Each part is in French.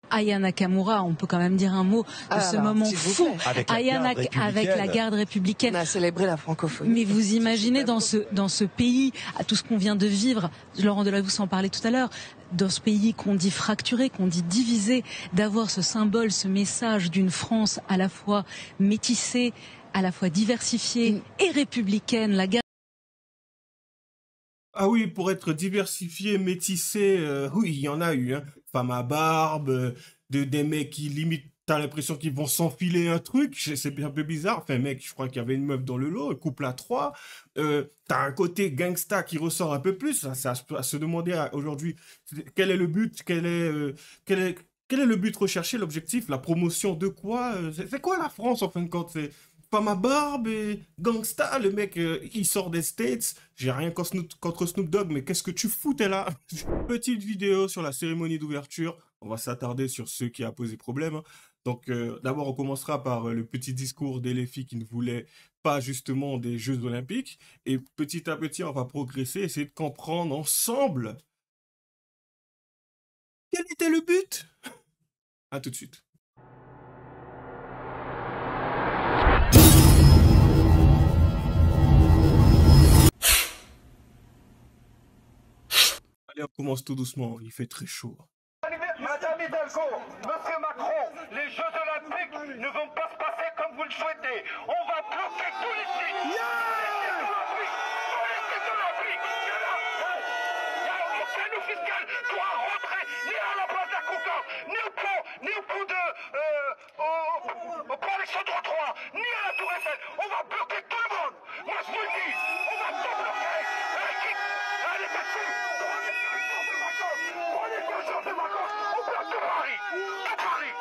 Aya Nakamura, on peut quand même dire un mot de ce moment fou. Avec la garde républicaine. On a célébré la francophonie. Mais vous imaginez dans ce pays, à tout ce qu'on vient de vivre, Laurent Delahousse en parlait tout à l'heure, dans ce pays qu'on dit fracturé, qu'on dit divisé, d'avoir ce symbole, ce message d'une France à la fois métissée, à la fois diversifiée et républicaine. La garde... Ah oui, pour être diversifié, métissé, oui, il y en a eu, hein. Femmes à barbe, des mecs qui limite, t'as l'impression qu'ils vont s'enfiler un truc, c'est un peu bizarre. Enfin, mec, je crois qu'il y avait une meuf dans le lot, un couple à trois. T'as un côté gangsta qui ressort un peu plus. C'est à se demander aujourd'hui quel est le but, quel est le but recherché, l'objectif, la promotion de quoi? C'est quoi la France en fin de compte? C'est femme à barbe et gangsta, le mec, il sort des States. J'ai rien contre Snoop Dogg, mais qu'est-ce que tu foutais là? Petite vidéo sur la cérémonie d'ouverture. On va s'attarder sur ce qui a posé problème, hein. Donc, d'abord, on commencera par le petit discours d'Elefi qui ne voulait pas justement des Jeux Olympiques. Et petit à petit, on va progresser, essayer de comprendre ensemble quel était le but. À tout de suite. Allez, on commence tout doucement, il fait très chaud. Madame Hidalgo, Monsieur Macron, les Jeux Olympiques ne vont pas se passer comme vous le souhaitez. On va bloquer tous les sites. Tous les sites olympiques. Il n'y a aucun officiel doit rentrer ni à la place de la Concorde, ni au pont de... au pont Alexandre III, ni à la Tour Eiffel. On va bloquer tout le monde. Moi je vous le dis, on va tout bloquer. Allez, taxi. Prenez 2 jours de vacances. On bloque tout Paris. Tout Paris.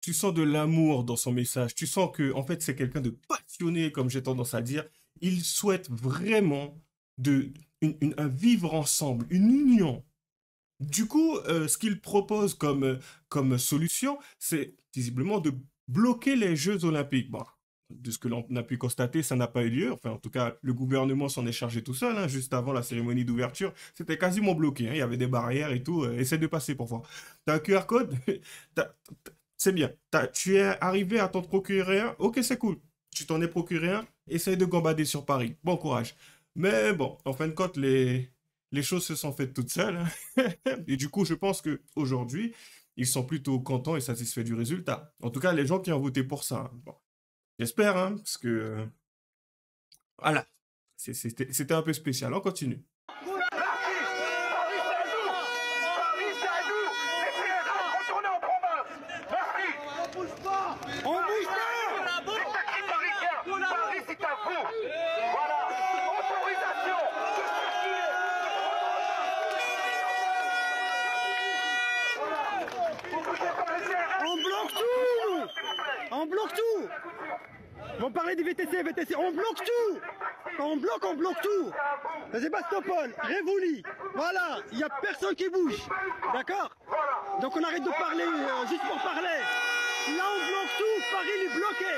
Tu sens de l'amour dans son message. Tu sens que, en fait, c'est quelqu'un de passionné, comme j'ai tendance à dire. Il souhaite vraiment un vivre ensemble, une union. Du coup, ce qu'il propose comme solution, c'est visiblement de bloquer les Jeux Olympiques. Bon, de ce que l'on a pu constater, ça n'a pas eu lieu. Enfin, en tout cas, le gouvernement s'en est chargé tout seul, hein, juste avant la cérémonie d'ouverture. C'était quasiment bloqué, hein, il y avait des barrières et tout. Essaie de passer pour voir. T'as un QR code, c'est bien. Tu es arrivé à t'en procurer un, ok, c'est cool. Tu t'en es procuré un, essaye de gambader sur Paris. Bon courage. Mais bon, en fin de compte, les choses se sont faites toutes seules, hein. Et du coup, je pense qu'aujourd'hui, ils sont plutôt contents et satisfaits du résultat. En tout cas, les gens qui ont voté pour ça, hein. Bon, j'espère, hein, parce que... voilà, c'était un peu spécial. On continue. On bloque tout. On parlait des VTC, on bloque tout. Quand on bloque tout. Sébastopol, Rivoli, voilà, il n'y a personne qui bouge. D'accord? Donc on arrête de parler juste pour parler. Là on bloque tout, Paris il est bloqué.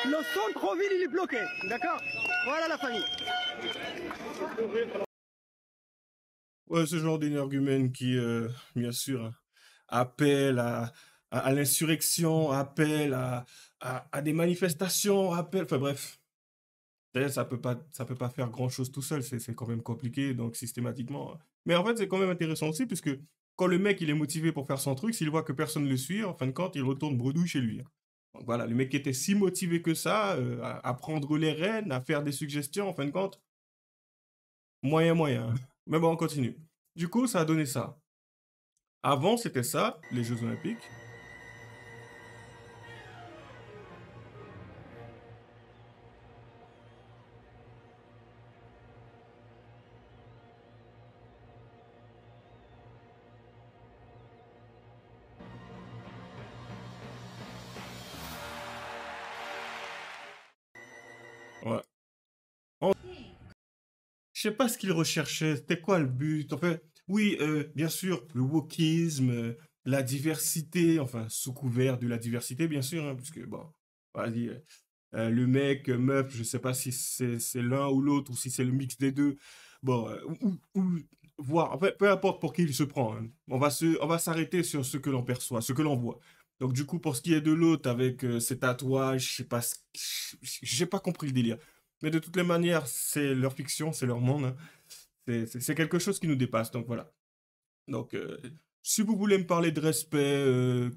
Le centre-ville il est bloqué. D'accord? Voilà la famille. Ouais, ce genre d'énergumène qui, bien sûr, appelle à l'insurrection, appelle à des manifestations, appelle... Enfin bref, d'ailleurs, ça peut pas faire grand-chose tout seul, c'est quand même compliqué, donc systématiquement... Mais en fait, c'est quand même intéressant aussi, puisque quand le mec, il est motivé pour faire son truc, s'il voit que personne ne le suit, en fin de compte, il retourne bredouille chez lui. Donc voilà, le mec qui était si motivé que ça, à prendre les rênes, à faire des suggestions, en fin de compte, moyen. Mais bon, on continue. Du coup, ça a donné ça. Avant, c'était ça, les Jeux Olympiques. Ouais. Je sais pas ce qu'il recherchait, c'était quoi le but? Enfin, oui, bien sûr, le wokisme, la diversité, enfin, sous couvert de la diversité, bien sûr, hein, puisque, bon, vas-y, le mec, meuf, je sais pas si c'est l'un ou l'autre, ou si c'est le mix des deux. bon, voir, en fait, peu importe pour qui il se prend, hein. On va s'arrêter sur ce que l'on perçoit, ce que l'on voit. Donc du coup, pour ce qui est de l'autre avec ses tatouages, je sais pas, j'ai pas compris le délire. Mais de toutes les manières, c'est leur fiction, c'est leur monde, hein. C'est quelque chose qui nous dépasse, donc voilà. Donc, si vous voulez me parler de respect,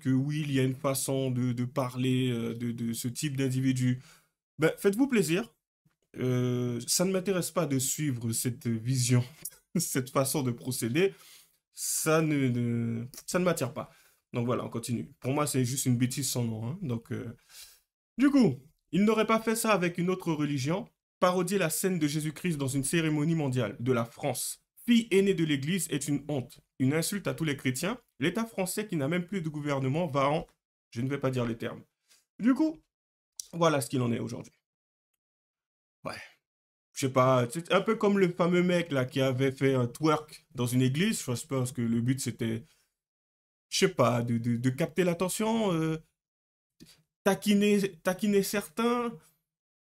que oui, il y a une façon de parler de ce type d'individu, ben, faites-vous plaisir. Ça ne m'intéresse pas de suivre cette vision, cette façon de procéder. Ça ne m'attire pas. Donc voilà, on continue. Pour moi, c'est juste une bêtise sans nom, hein. Donc, du coup, il n'aurait pas fait ça avec une autre religion, parodier la scène de Jésus-Christ dans une cérémonie mondiale de la France. Fille aînée de l'Église est une honte, une insulte à tous les chrétiens. L'État français qui n'a même plus de gouvernement va en... Je ne vais pas dire les termes. Du coup, voilà ce qu'il en est aujourd'hui. Ouais. Je sais pas, c'est un peu comme le fameux mec là qui avait fait un twerk dans une église. Je pense que le but c'était, je sais pas, de capter l'attention, taquiner certains.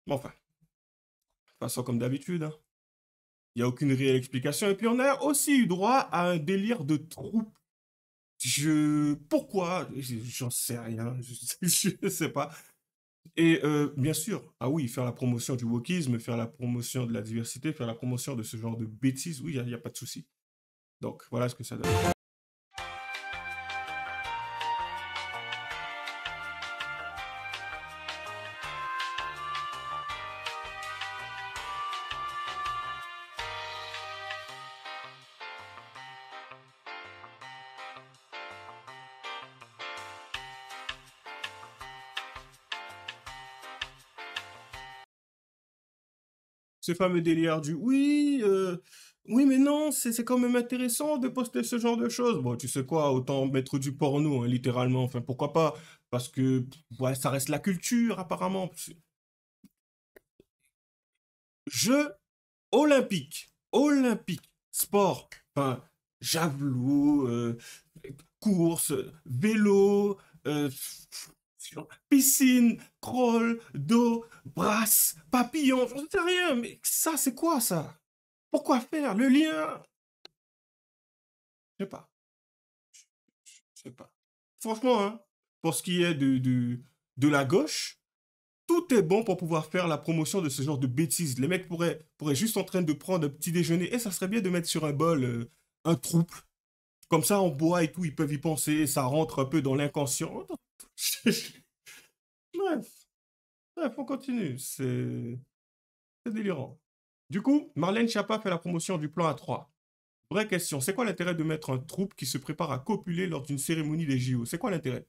Mais enfin, de toute façon comme d'habitude, hein. Il n'y a aucune réelle explication. Et puis on a aussi eu droit à un délire de troupe. Pourquoi? J'en sais rien. Je sais pas. Et bien sûr, ah oui, faire la promotion du wokisme, faire la promotion de la diversité, faire la promotion de ce genre de bêtises, oui, il n'y a pas de souci. Donc, voilà ce que ça donne. Ce fameux délire du oui, oui, mais non, c'est quand même intéressant de poster ce genre de choses. Bon, tu sais quoi, autant mettre du porno, hein, littéralement. Enfin, pourquoi pas? Parce que ouais, ça reste la culture, apparemment. Jeux olympiques, sport, enfin, javelot, course, vélo, euh, piscine, crawl, dos, brasse, papillon, je ne sais rien, mais ça, c'est quoi ça? Pourquoi faire le lien? Je sais pas, je sais pas. Franchement, hein, pour ce qui est de la gauche, tout est bon pour pouvoir faire la promotion de ce genre de bêtises. Les mecs pourraient juste en train de prendre un petit déjeuner et ça serait bien de mettre sur un bol un trouble. Comme ça, on boit et tout, ils peuvent y penser, ça rentre un peu dans l'inconscient. Bref, bref, on continue. C'est délirant. Du coup, Marlène Schiappa fait la promotion du plan A3. Vraie question, c'est quoi l'intérêt de mettre un trouble qui se prépare à copuler lors d'une cérémonie des JO? C'est quoi l'intérêt?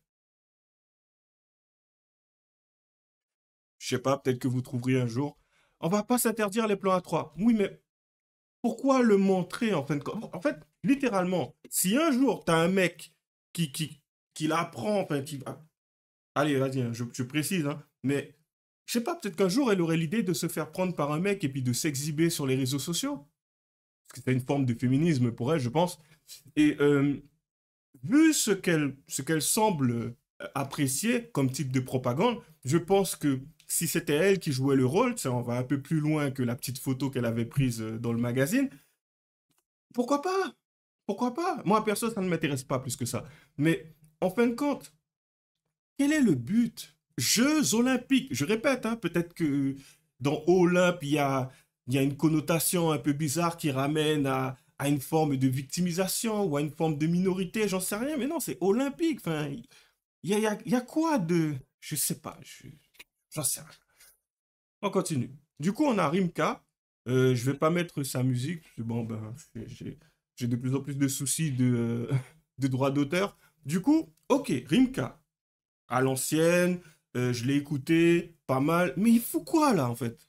Je sais pas, peut-être que vous trouverez un jour. On va pas s'interdire les plans A3. Oui, mais pourquoi le montrer en fin de compte? En fait, littéralement, si un jour t'as un mec qui l'apprend, enfin, qui va... Allez, vas-y, hein, je précise, hein, mais je sais pas, peut-être qu'un jour elle aurait l'idée de se faire prendre par un mec et puis de s'exhiber sur les réseaux sociaux. Parce que c'est une forme de féminisme pour elle, je pense. Et vu ce qu'elle semble apprécier comme type de propagande, je pense que si c'était elle qui jouait le rôle, ça, on va un peu plus loin que la petite photo qu'elle avait prise dans le magazine, pourquoi pas? Pourquoi pas? Moi, perso, ça ne m'intéresse pas plus que ça. Mais en fin de compte, quel est le but? Jeux olympiques. Je répète, hein, peut-être que dans Olympe, il y a une connotation un peu bizarre qui ramène à une forme de victimisation ou à une forme de minorité, j'en sais rien, mais non, c'est olympique. Enfin, il y a quoi de... Je sais pas, j'en sais rien. On continue. Du coup, on a Rimka. Je vais pas mettre sa musique, parce que bon, ben, j'ai de plus en plus de soucis de droits d'auteur. Du coup, ok, Rimka à l'ancienne, je l'ai écouté pas mal, mais il fout quoi là en fait?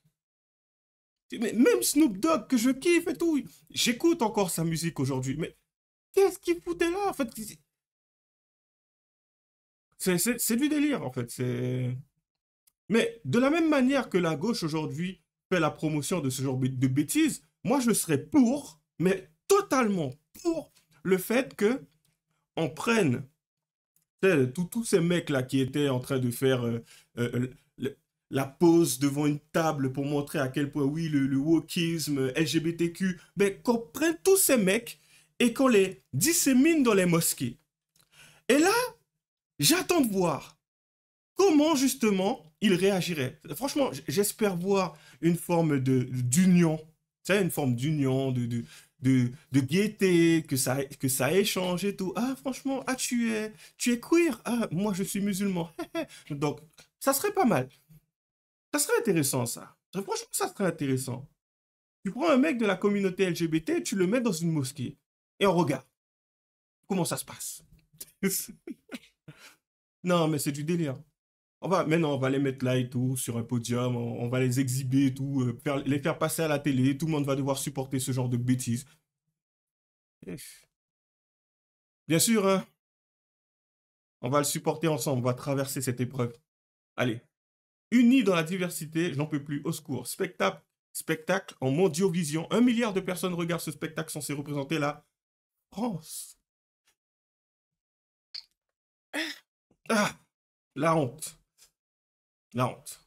Même Snoop Dogg que je kiffe et tout, j'écoute encore sa musique aujourd'hui, mais qu'est-ce qu'il foutait là en fait? C'est du délire en fait. Mais de la même manière que la gauche aujourd'hui fait la promotion de ce genre de bêtises, moi je serais pour, mais totalement pour le fait que on prenne tous ces mecs-là qui étaient en train de faire la pose devant une table pour montrer à quel point, oui, le wokisme, LGBTQ, ben, qu'on prenne tous ces mecs et qu'on les dissémine dans les mosquées. Et là, j'attends de voir comment, justement, ils réagiraient. Franchement, j'espère voir une forme d'union, tu sais, une forme d'union, de gaieté, que ça échange et tout. Ah, franchement, ah, tu es queer. Ah, moi, je suis musulman. Donc, ça serait pas mal. Ça serait intéressant, ça. Franchement, ça serait intéressant. Tu prends un mec de la communauté LGBT, tu le mets dans une mosquée et on regarde comment ça se passe. Non, mais c'est du délire. Maintenant, on va les mettre là et tout, sur un podium, on va les exhiber et tout, les faire passer à la télé, tout le monde va devoir supporter ce genre de bêtises. Bien sûr, hein, on va le supporter ensemble, on va traverser cette épreuve. Allez, unis dans la diversité, j'en peux plus, au secours. Spectacle en Mondiovision. 1 milliard de personnes regardent ce spectacle censé représenter la France. Ah, la honte. La honte.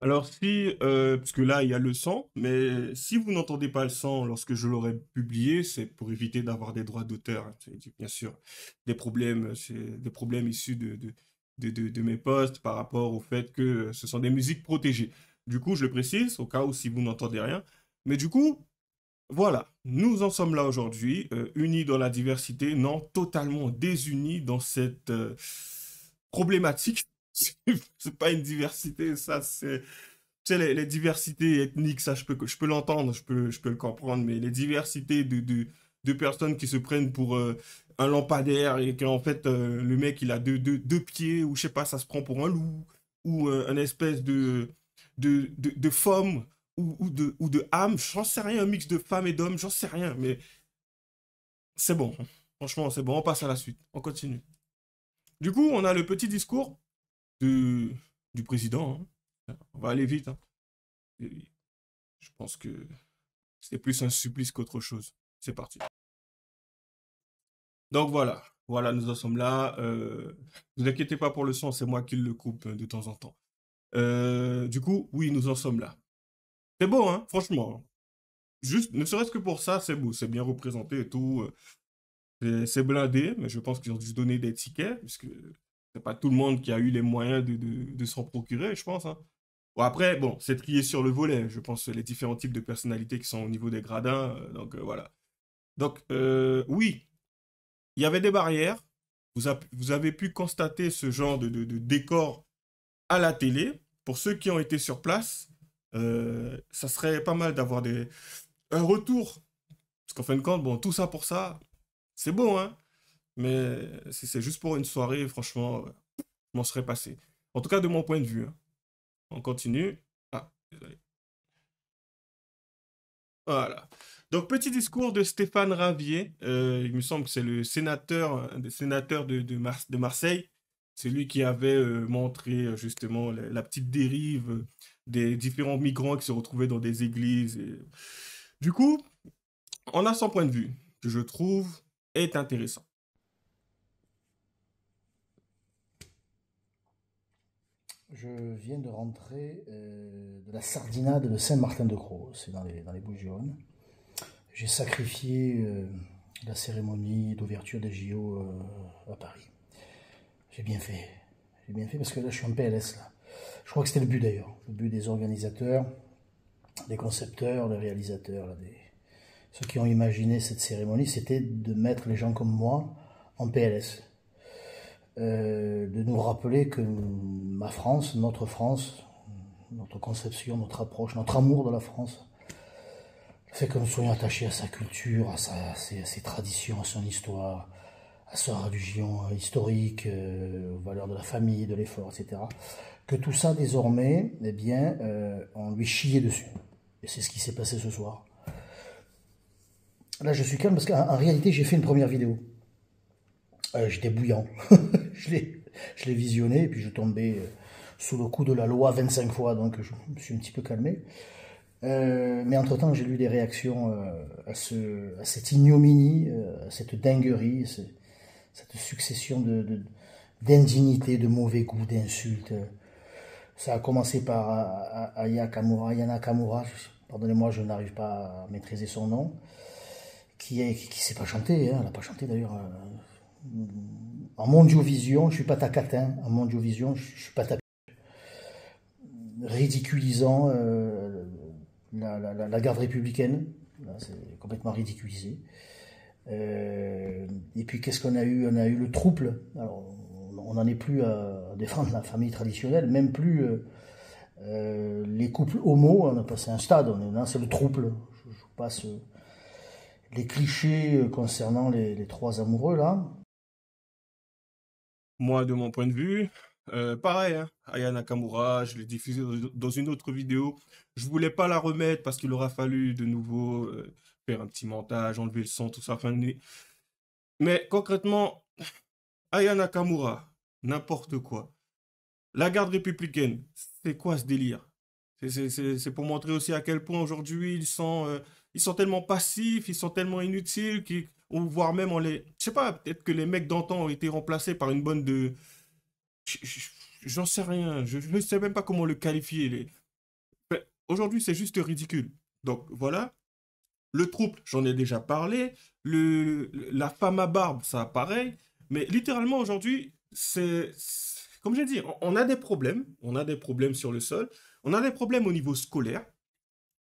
Alors si, parce que là il y a le son, mais si vous n'entendez pas le son lorsque je l'aurai publié, c'est pour éviter d'avoir des droits d'auteur, hein. C'est bien sûr c'est des problèmes issus de mes posts par rapport au fait que ce sont des musiques protégées. Du coup, je le précise, au cas où si vous n'entendez rien. Mais du coup, voilà, nous en sommes là aujourd'hui, unis dans la diversité, non, totalement désunis dans cette problématique. C'est pas une diversité, ça c'est... Tu sais, les diversités ethniques, ça je peux l'entendre, je peux le comprendre, mais les diversités de personnes qui se prennent pour un lampadaire et qu'en fait le mec il a deux pieds, ou je sais pas, ça se prend pour un loup, ou un espèce de femme, ou de âme, j'en sais rien, un mix de femme et d'homme, j'en sais rien, mais c'est bon. Franchement, c'est bon, on passe à la suite, on continue. Du coup, on a le petit discours du, du président, hein. On va aller vite, hein. Et je pense que c'est plus un supplice qu'autre chose. C'est parti. Donc voilà, voilà, nous en sommes là. Ne vous inquiétez pas pour le son, c'est moi qui le coupe de temps en temps. Du coup, oui, nous en sommes là. C'est beau, hein, franchement. Juste, ne serait-ce que pour ça, c'est beau, c'est bien représenté et tout. C'est blindé, mais je pense qu'ils ont dû se donner des tickets, puisque c'est pas tout le monde qui a eu les moyens de s'en procurer, je pense, hein. Bon, après, bon, c'est trié sur le volet, je pense, les différents types de personnalités qui sont au niveau des gradins, donc voilà. Donc, oui, il y avait des barrières, vous avez pu constater ce genre de décor à la télé. Pour ceux qui ont été sur place, ça serait pas mal d'avoir un retour, parce qu'en fin de compte, bon, tout ça pour ça, c'est beau, hein, mais si c'est juste pour une soirée, franchement, je m'en serais passé. En tout cas, de mon point de vue, hein. On continue. Ah, désolé. Voilà. Donc, petit discours de Stéphane Ravier. Il me semble que c'est le sénateur, un des sénateurs de Marseille. C'est lui qui avait montré justement la petite dérive des différents migrants qui se retrouvaient dans des églises. Du coup, on a son point de vue, que je trouve est intéressant. Je viens de rentrer de la Sardinade de Saint-Martin-de-Croix, c'est dans les Bouches-du-Rhône. J'ai sacrifié la cérémonie d'ouverture des JO à Paris. J'ai bien fait parce que là je suis en PLS là. Je crois que c'était le but d'ailleurs, le but des organisateurs, des concepteurs, des réalisateurs, là, ceux qui ont imaginé cette cérémonie, c'était de mettre les gens comme moi en PLS. De nous rappeler que ma France, notre conception, notre approche, notre amour de la France, fait que nous soyons attachés à sa culture, à ses traditions, à son histoire, à sa religion historique, aux valeurs de la famille, de l'effort, etc. que tout ça, désormais, eh bien, on lui chiait dessus. Et c'est ce qui s'est passé ce soir. Là, je suis calme parce qu'en réalité, j'ai fait une première vidéo. J'étais bouillant. je l'ai visionné et puis je tombais sous le coup de la loi 25 fois, donc je me suis un petit peu calmé. Mais entre-temps, j'ai lu des réactions à cette ignominie, à cette dinguerie, cette succession d'indignité, de mauvais goût, d'insultes. Ça a commencé par Ayana Nakamura, pardonnez-moi, je n'arrive pas à maîtriser son nom, qui sait pas chanter, hein, elle n'a pas chanté d'ailleurs. En Mondiovision, je suis pas ta catin, en Mondiovision, je suis pas ta ridiculisant la garde républicaine, c'est complètement ridiculisé. Et puis qu'est-ce qu'on a eu? On a eu le trouble. Alors, on n'en est plus à défendre la famille traditionnelle, même plus les couples homo, on a passé un stade, c'est le trouble. Je passe les clichés concernant les trois amoureux là. Moi, de mon point de vue, pareil, hein, Aya Nakamura, je l'ai diffusé dans une autre vidéo. Je voulais pas la remettre parce qu'il aura fallu de nouveau faire un petit montage, enlever le son, tout ça. Enfin, mais concrètement, Aya Nakamura, n'importe quoi. La garde républicaine, c'est quoi ce délire? C'est pour montrer aussi à quel point aujourd'hui ils sont tellement passifs, ils sont tellement inutiles, voire même je sais pas, peut-être que les mecs d'antan ont été remplacés par une bande de... J'en sais rien, je ne sais même pas comment le qualifier. Aujourd'hui, c'est juste ridicule. Donc voilà, le trouble, j'en ai déjà parlé, la femme à barbe, ça pareil, mais littéralement aujourd'hui, comme j'ai dit, on a des problèmes sur le sol, on a des problèmes au niveau scolaire,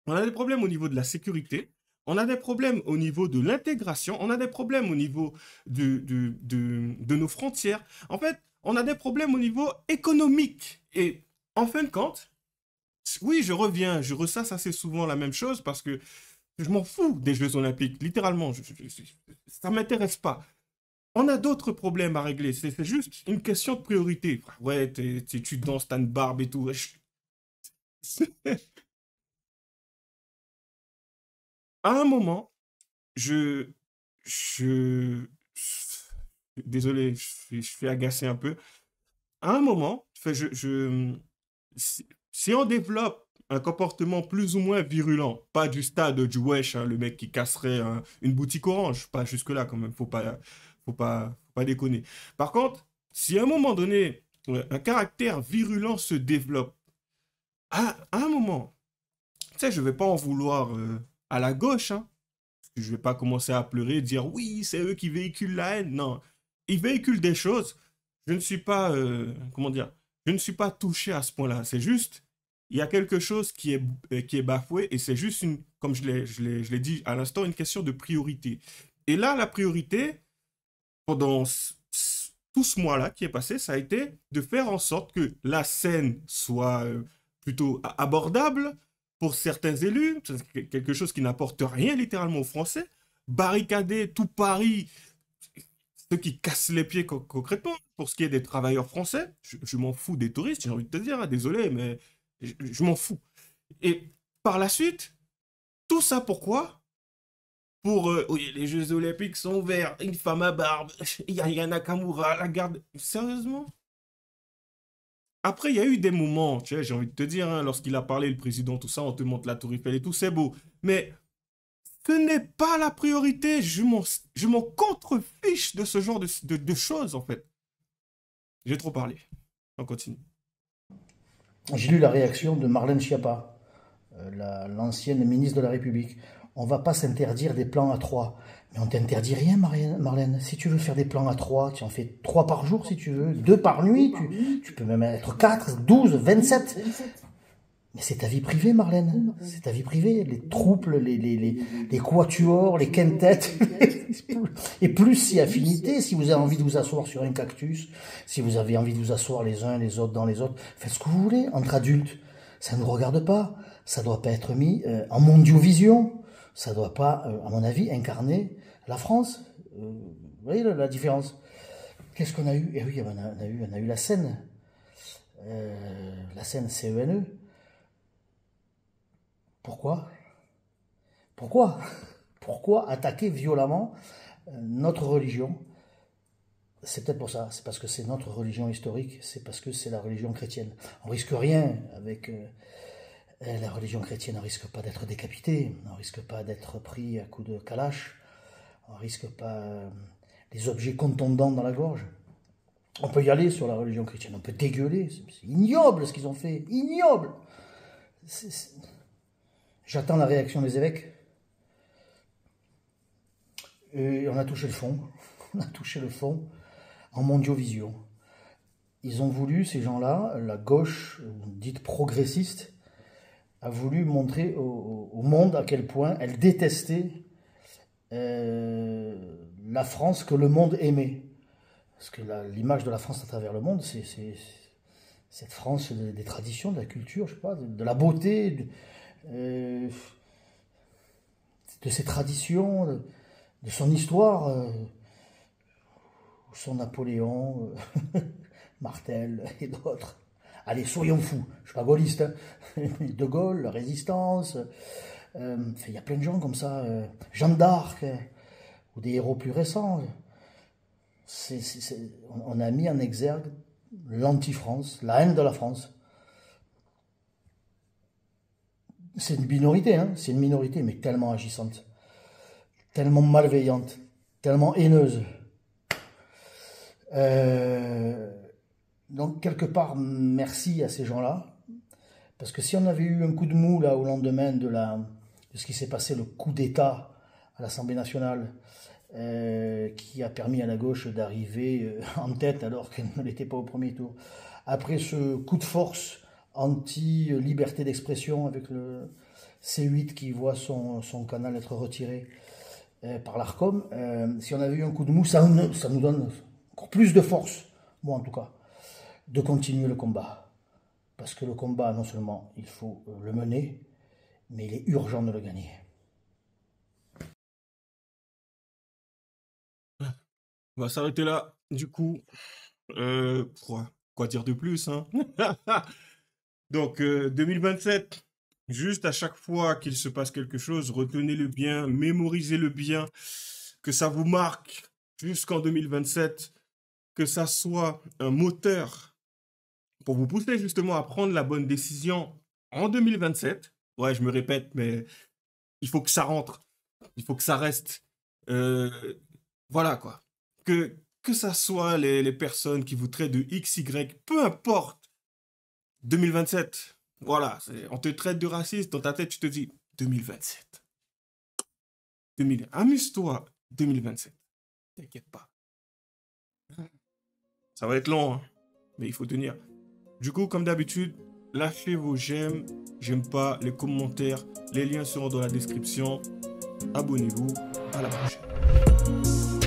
on a des problèmes au niveau de la sécurité, on a des problèmes au niveau de l'intégration, on a des problèmes au niveau de nos frontières. En fait, on a des problèmes au niveau économique. Et en fin de compte, oui, je ressasse assez souvent la même chose parce que je m'en fous des Jeux Olympiques, littéralement. Ça ne m'intéresse pas. On a d'autres problèmes à régler. C'est juste une question de priorité. Ouais, tu danses, t'as une barbe et tout. À un moment, je... Désolé, je suis agacé un peu. À un moment, si on développe un comportement plus ou moins virulent, pas du stade du wesh, hein, le mec qui casserait une boutique Orange, pas jusque-là quand même, faut pas déconner. Par contre, si à un moment donné, un caractère virulent se développe, à un moment, tu sais, je vais pas en vouloir à la gauche, hein, parce que je vais pas commencer à pleurer, dire oui, c'est eux qui véhiculent la haine. Non, ils véhiculent des choses. Je ne suis pas, comment dire, je ne suis pas touché à ce point-là. C'est juste, il y a quelque chose qui est bafoué et c'est juste comme je l'ai dit à l'instant, une question de priorité. Et là, la priorité, pendant tout ce mois-là qui est passé, ça a été de faire en sorte que la scène soit plutôt abordable pour certains élus, quelque chose qui n'apporte rien littéralement aux Français, barricader tout Paris, ceux qui cassent les pieds concrètement, pour ce qui est des travailleurs français, je m'en fous des touristes, j'ai envie de te dire, hein, désolé, mais je m'en fous. Et par la suite, tout ça pourquoi? Pour, oui, les Jeux Olympiques sont ouverts, une femme à barbe, il y a Nakamura, la garde... Sérieusement? Après, il y a eu des moments, tu sais, j'ai envie de te dire, hein, lorsqu'il a parlé, le président, tout ça, on te montre la Tour Eiffel et tout, c'est beau. Mais ce n'est pas la priorité. Je m'en contrefiche de ce genre de choses, en fait. J'ai trop parlé. On continue. J'ai lu la réaction de Marlène Schiappa, l'ancienne ministre de la République. On ne va pas s'interdire des plans à 3. Mais on t'interdit rien, Marlène. Si tu veux faire des plans à 3, tu en fais 3 par jour si tu veux, 2 par nuit, tu peux même être 4, 12, 27. Mais c'est ta vie privée, Marlène. C'est ta vie privée. Les troubles, les quatuors, les quintettes. Et plus si affinité, si vous avez envie de vous asseoir sur un cactus, si vous avez envie de vous asseoir les uns les autres dans les autres, faites ce que vous voulez. Entre adultes, ça ne nous regarde pas. Ça ne doit pas être mis en mondiovision. Ça ne doit pas, à mon avis, incarner la France. Vous voyez la différence? Qu'est-ce qu'on a eu? Eh oui, on a eu la scène. la CNCENE. Pourquoi? Pourquoi attaquer violemment notre religion? C'est peut-être pour ça, c'est parce que c'est notre religion historique, c'est parce que c'est la religion chrétienne. On risque rien avec la religion chrétienne, on risque pas d'être décapité, on risque pas d'être pris à coups de calache, on risque pas les objets contondants dans la gorge. On peut y aller sur la religion chrétienne, on peut dégueuler, c'est ignoble ce qu'ils ont fait, ignoble. J'attends la réaction des évêques. Et on a touché le fond, on a touché le fond en mondiovision. Ils ont voulu, ces gens-là, la gauche dite progressiste, a voulu montrer au monde à quel point elle détestait la France que le monde aimait. Parce que l'image de la France à travers le monde, c'est cette France des traditions, de la culture, je sais pas, de la beauté, de ses traditions, de son histoire, son Napoléon, Martel et d'autres. Allez, soyons fous, je ne suis pas gaulliste, hein. De Gaulle, la Résistance, il y a plein de gens comme ça, Jeanne d'Arc, ou des héros plus récents. On a mis en exergue l'anti-France, la haine de la France. C'est une minorité, hein, c'est une minorité, mais tellement agissante, tellement malveillante, tellement haineuse. Donc, quelque part, merci à ces gens-là, parce que si on avait eu un coup de mou là au lendemain de ce qui s'est passé, le coup d'État à l'Assemblée nationale, qui a permis à la gauche d'arriver en tête alors qu'elle ne l'était pas au premier tour, après ce coup de force anti-liberté d'expression avec le C8 qui voit son canal être retiré par l'Arcom, si on avait eu un coup de mou, ça nous donne encore plus de force, moi en tout cas, de continuer le combat. Parce que le combat, non seulement il faut le mener, mais il est urgent de le gagner. On va s'arrêter là. Du coup, quoi dire de plus, hein? Donc, 2027, juste à chaque fois qu'il se passe quelque chose, retenez le bien, mémorisez le bien, que ça vous marque jusqu'en 2027, que ça soit un moteur pour vous pousser justement à prendre la bonne décision en 2027. Ouais, je me répète, mais il faut que ça rentre, il faut que ça reste. Voilà quoi. Que ça soit les personnes qui vous traitent de XY, peu importe. 2027, voilà, on te traite de raciste, dans ta tête, tu te dis 2027. Amuse-toi, 2027. T'inquiète pas. Ça va être long, hein, mais il faut tenir. Du coup, comme d'habitude, lâchez vos j'aime, j'aime pas, les commentaires, les liens seront dans la description. Abonnez-vous, à la prochaine.